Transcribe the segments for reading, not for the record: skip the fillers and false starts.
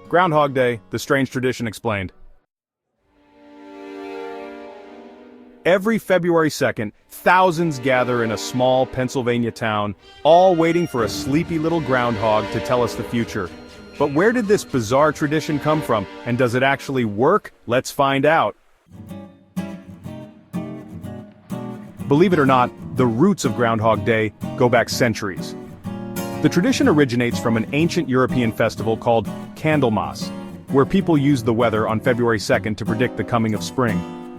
Groundhog Day, the strange tradition explained. Every February 2nd, thousands gather in a small Pennsylvania town, all waiting for a sleepy little groundhog to tell us the future. But where did this bizarre tradition come from, and does it actually work? Let's find out. Believe it or not, the roots of Groundhog Day go back centuries. The tradition originates from an ancient European festival called Candlemas, where people used the weather on February 2nd to predict the coming of spring.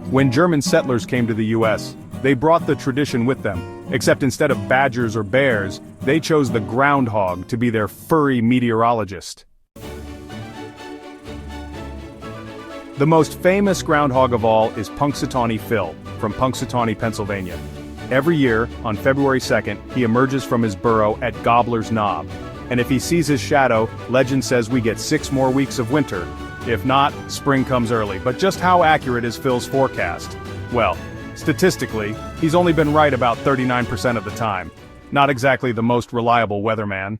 When German settlers came to the US, they brought the tradition with them, except instead of badgers or bears, they chose the groundhog to be their furry meteorologist. The most famous groundhog of all is Punxsutawney Phil, from Punxsutawney, Pennsylvania. Every year, on February 2nd, he emerges from his burrow at Gobbler's Knob. And if he sees his shadow, legend says we get 6 more weeks of winter. If not, spring comes early. But just how accurate is Phil's forecast? Well, statistically, he's only been right about 39% of the time. Not exactly the most reliable weatherman.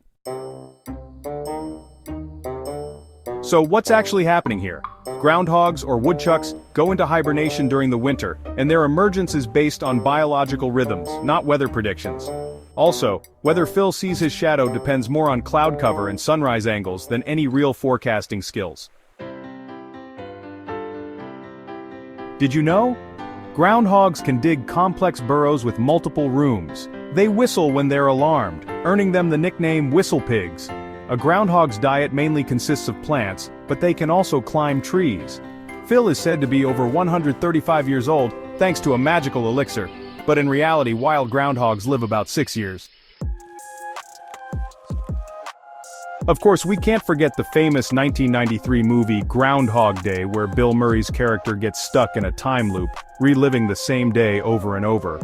So what's actually happening here? Groundhogs, or woodchucks, go into hibernation during the winter, and their emergence is based on biological rhythms, not weather predictions. Also, whether Phil sees his shadow depends more on cloud cover and sunrise angles than any real forecasting skills. Did you know? Groundhogs can dig complex burrows with multiple rooms. They whistle when they're alarmed, earning them the nickname whistle pigs. A groundhog's diet mainly consists of plants, but they can also climb trees. Phil is said to be over 135 years old, thanks to a magical elixir, but in reality wild groundhogs live about 6 years. Of course, we can't forget the famous 1993 movie Groundhog Day, where Bill Murray's character gets stuck in a time loop, reliving the same day over and over.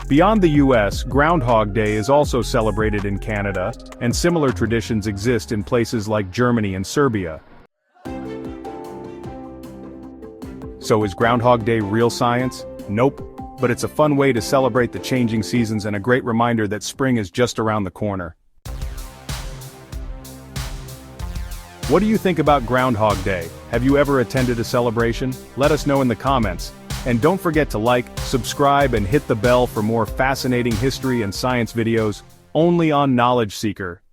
Beyond the US, Groundhog Day is also celebrated in Canada, and similar traditions exist in places like Germany and Serbia. So is Groundhog Day real science? Nope. But it's a fun way to celebrate the changing seasons and a great reminder that spring is just around the corner. What do you think about Groundhog Day? Have you ever attended a celebration? Let us know in the comments. And don't forget to like, subscribe, and hit the bell for more fascinating history and science videos, only on Knowledge Seeker.